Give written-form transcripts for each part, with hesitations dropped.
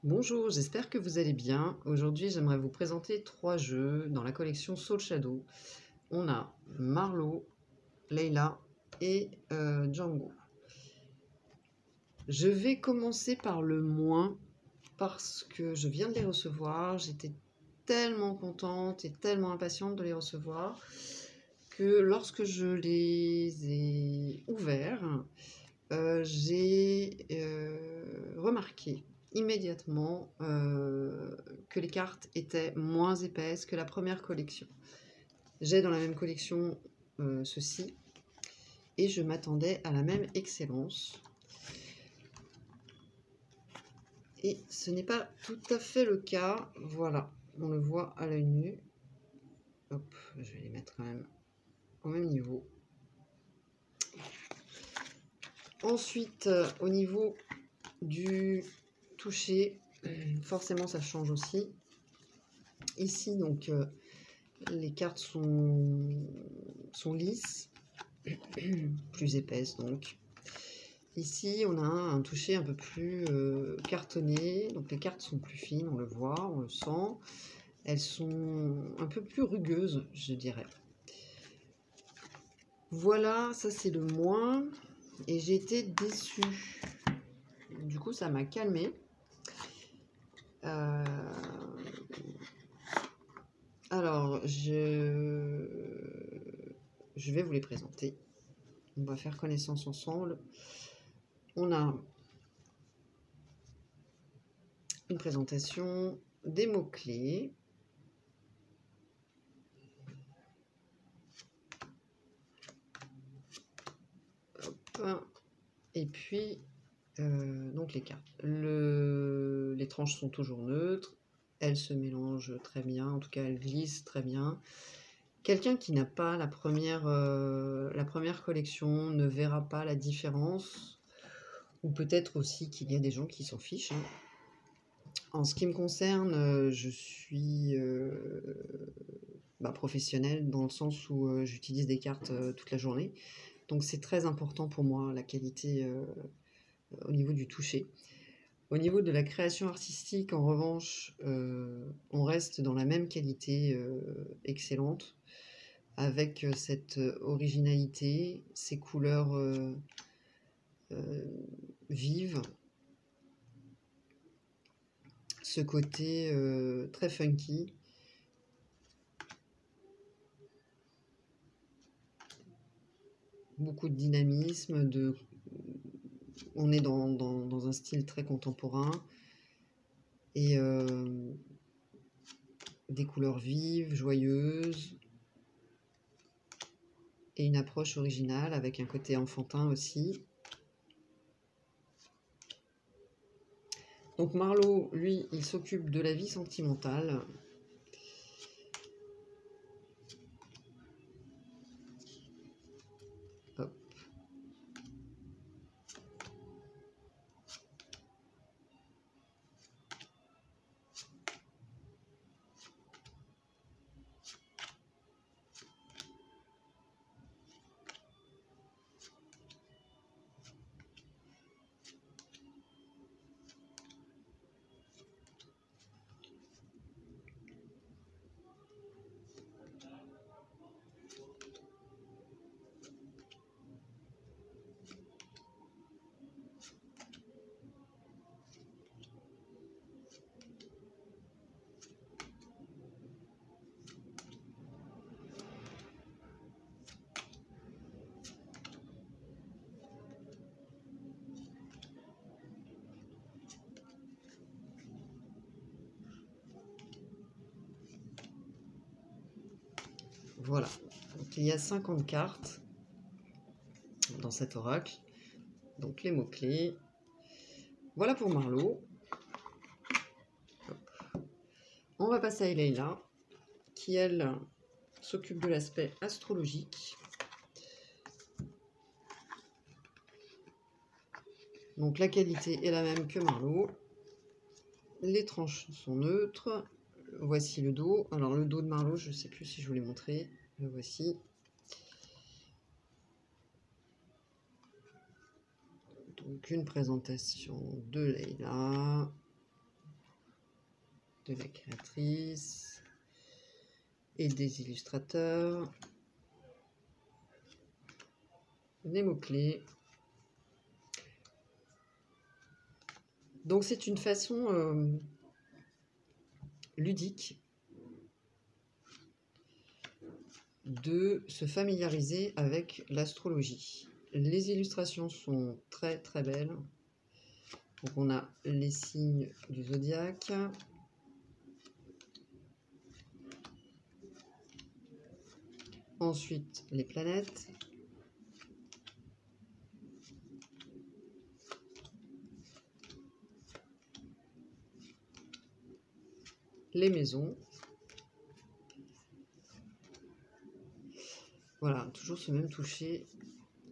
Bonjour, j'espère que vous allez bien. Aujourd'hui, j'aimerais vous présenter 3 jeux dans la collection Soul Shadow. On a Marlowe, Layla et Django. Je vais commencer par le moins parce que je viens de les recevoir. J'étais tellement contente et tellement impatiente de les recevoir que lorsque je les ai ouverts, j'ai remarqué immédiatement que les cartes étaient moins épaisses que la première collection. J'ai dans la même collection ceci et je m'attendais à la même excellence. Et ce n'est pas tout à fait le cas. Voilà, on le voit à l'œil nu. Hop, je vais les mettre quand même au même niveau. Ensuite, au niveau du toucher, forcément ça change aussi. Ici, donc, les cartes sont lisses, plus épaisses donc. Ici, on a un toucher un peu plus cartonné, donc les cartes sont plus fines, on le voit, on le sent. Elles sont un peu plus rugueuses, je dirais. Voilà, ça c'est le moins. Et j'ai été déçue. Du coup, ça m'a calmée. Alors, je vais vous les présenter. On va faire connaissance ensemble. On a une présentation, des mots-clés. Et puis, donc les cartes. Les tranches sont toujours neutres. Elles se mélangent très bien. En tout cas, elles glissent très bien. Quelqu'un qui n'a pas la première collection ne verra pas la différence. Ou peut-être aussi qu'il y a des gens qui s'en fichent. Hein. En ce qui me concerne, je suis professionnelle dans le sens où j'utilise des cartes toute la journée. Donc c'est très important pour moi, la qualité au niveau du toucher. Au niveau de la création artistique, en revanche, on reste dans la même qualité excellente, avec cette originalité, ces couleurs vives, ce côté très funky. Beaucoup de dynamisme, on est dans un style très contemporain et des couleurs vives, joyeuses et une approche originale avec un côté enfantin aussi. Donc Marlowe, lui, il s'occupe de la vie sentimentale. Hop. Voilà, donc il y a 50 cartes dans cet oracle, donc les mots-clés. Voilà pour Marlowe. On va passer à Layla, qui elle s'occupe de l'aspect astrologique. Donc la qualité est la même que Marlowe. Les tranches sont neutres. Voici le dos. Alors le dos de Marlowe, je ne sais plus si je vous l'ai montré. Le voici. Donc une présentation de Layla. de la créatrice et des illustrateurs. Les mots-clés. Donc c'est une façon ludique de se familiariser avec l'astrologie. Les illustrations sont très très belles. Donc on a les signes du zodiaque. Ensuite les planètes. Les maisons. Voilà, toujours ce même toucher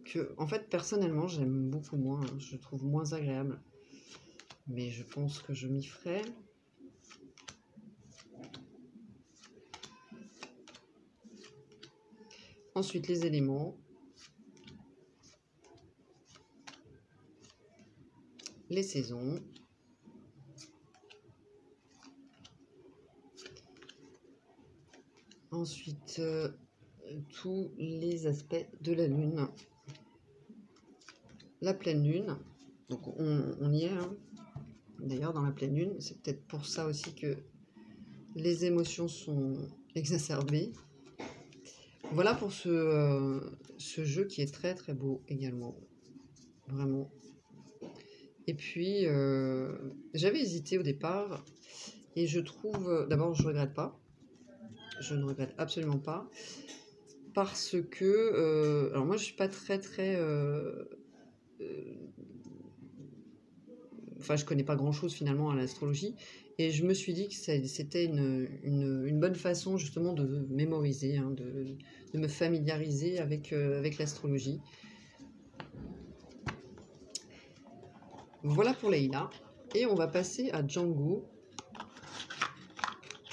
que, en fait, personnellement, j'aime beaucoup moins. Je trouve moins agréable. Mais je pense que je m'y ferai. Ensuite, les éléments. Les saisons. Ensuite, tous les aspects de la lune. La pleine lune. Donc, on y est. Hein. D'ailleurs, dans la pleine lune, c'est peut-être pour ça aussi que les émotions sont exacerbées. Voilà pour ce jeu qui est très très beau également. Vraiment. Et puis, j'avais hésité au départ. Et je trouve... D'abord, je ne regrette pas. Je ne regrette absolument pas. Parce que... alors moi, je ne suis pas très... Enfin, je connais pas grand-chose finalement à l'astrologie. Et je me suis dit que c'était une bonne façon justement de mémoriser, hein, de me familiariser avec l'astrologie. Voilà pour Leïla. Et on va passer à Django.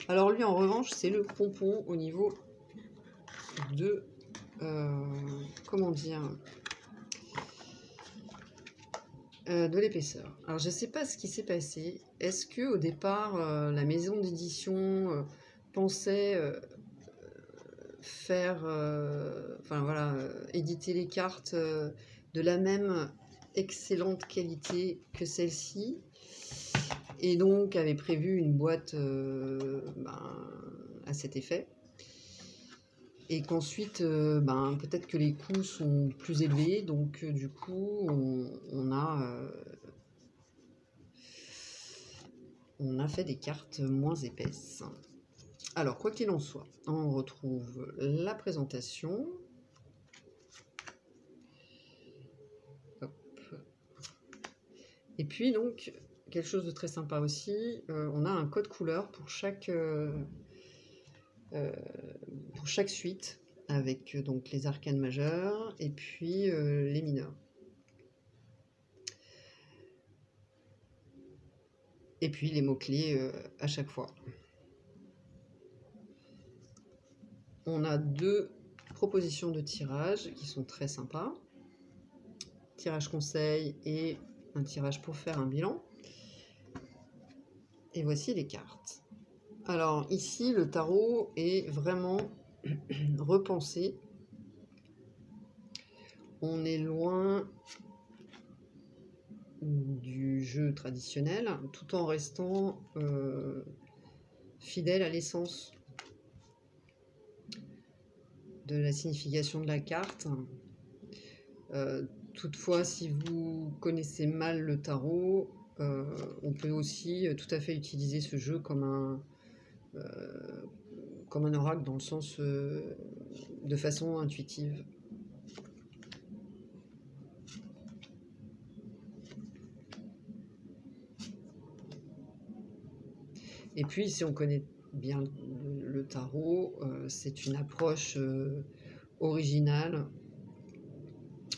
Alors lui en revanche, c'est le pompon au niveau de... comment dire, de l'épaisseur. Alors je ne sais pas ce qui s'est passé. Est-ce que au départ la maison d'édition pensait faire, enfin voilà, éditer les cartes de la même excellente qualité que celle-ci, et donc avait prévu une boîte à cet effet, et qu'ensuite peut-être que les coûts sont plus élevés, donc du coup on a fait des cartes moins épaisses. Alors quoi qu'il en soit, on retrouve la présentation. Hop. Et puis donc quelque chose de très sympa aussi, on a un code couleur pour chaque suite, avec donc les arcanes majeurs et puis les mineurs. Et puis les mots-clés à chaque fois. On a 2 propositions de tirage qui sont très sympas. Tirage conseil et un tirage pour faire un bilan. Et voici les cartes. Alors ici, le tarot est vraiment repensé. On est loin du jeu traditionnel, tout en restant fidèle à l'essence de la signification de la carte. Toutefois, si vous connaissez mal le tarot, on peut aussi tout à fait utiliser ce jeu comme un oracle, dans le sens de façon intuitive. Et puis, si on connaît bien le tarot, c'est une approche originale,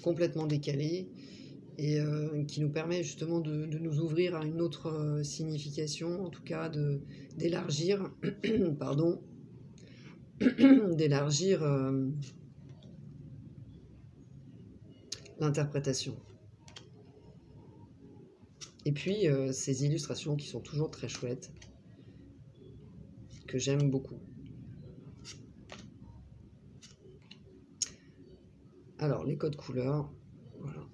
complètement décalée, et qui nous permet justement de nous ouvrir à une autre signification, en tout cas d'élargir pardon, d'élargir l'interprétation. Et puis ces illustrations qui sont toujours très chouettes. que j'aime beaucoup. Alors, les codes couleurs, voilà.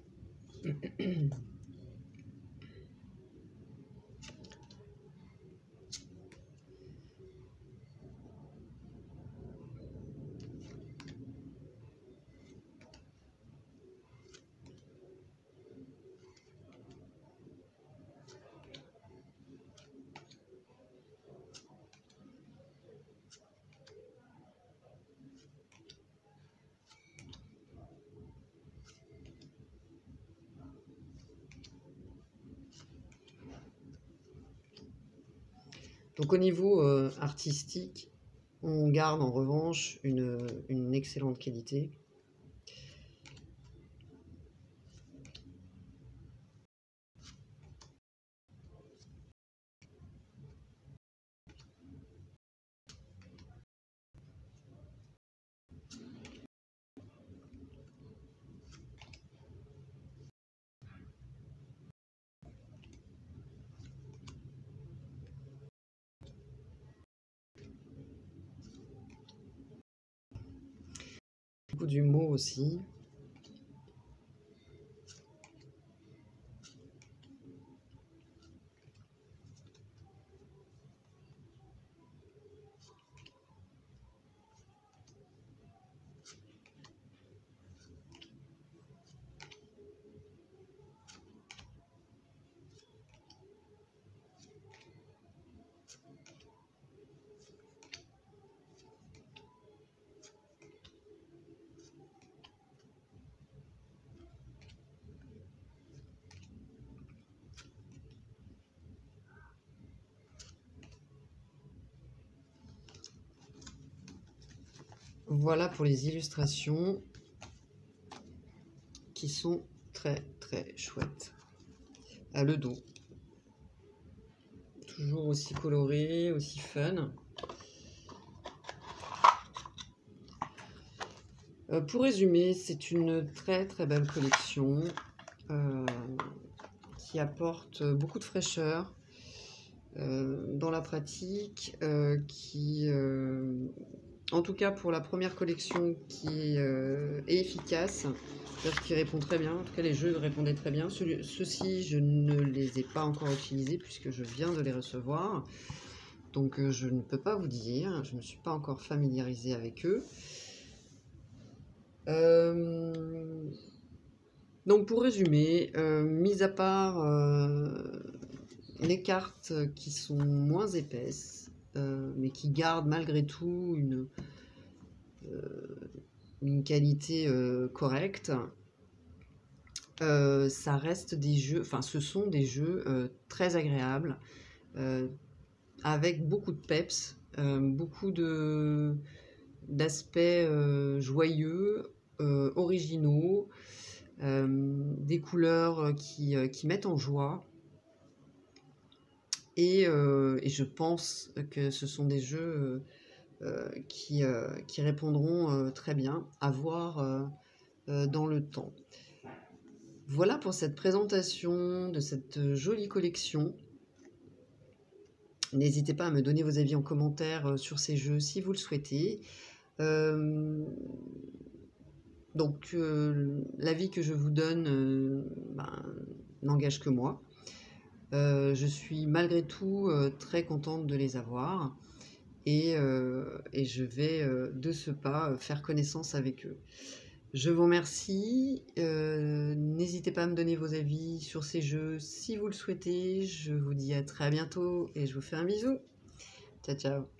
Donc au niveau artistique, on garde en revanche une excellente qualité. Beaucoup d'humour aussi. Voilà pour les illustrations qui sont très très chouettes. À le dos. Toujours aussi coloré, aussi fun. Pour résumer, c'est une très très belle collection qui apporte beaucoup de fraîcheur dans la pratique, en tout cas pour la première collection, qui est efficace, c'est-à-dire qui répond très bien. En tout cas, les jeux répondaient très bien. Ceux-ci, je ne les ai pas encore utilisés puisque je viens de les recevoir. Donc je ne peux pas vous dire, je ne me suis pas encore familiarisée avec eux. Donc pour résumer, mis à part les cartes qui sont moins épaisses, mais qui gardent malgré tout une qualité correcte, ça reste des jeux, enfin ce sont des jeux très agréables, avec beaucoup de peps, beaucoup d'aspects joyeux, originaux, des couleurs qui mettent en joie. Et je pense que ce sont des jeux qui répondront très bien à voir dans le temps. Voilà pour cette présentation de cette jolie collection. N'hésitez pas à me donner vos avis en commentaire sur ces jeux si vous le souhaitez. Donc l'avis que je vous donne n'engage que moi. Je suis malgré tout très contente de les avoir et je vais de ce pas faire connaissance avec eux. Je vous remercie, n'hésitez pas à me donner vos avis sur ces jeux si vous le souhaitez. Je vous dis à très bientôt et je vous fais un bisou. Ciao ciao.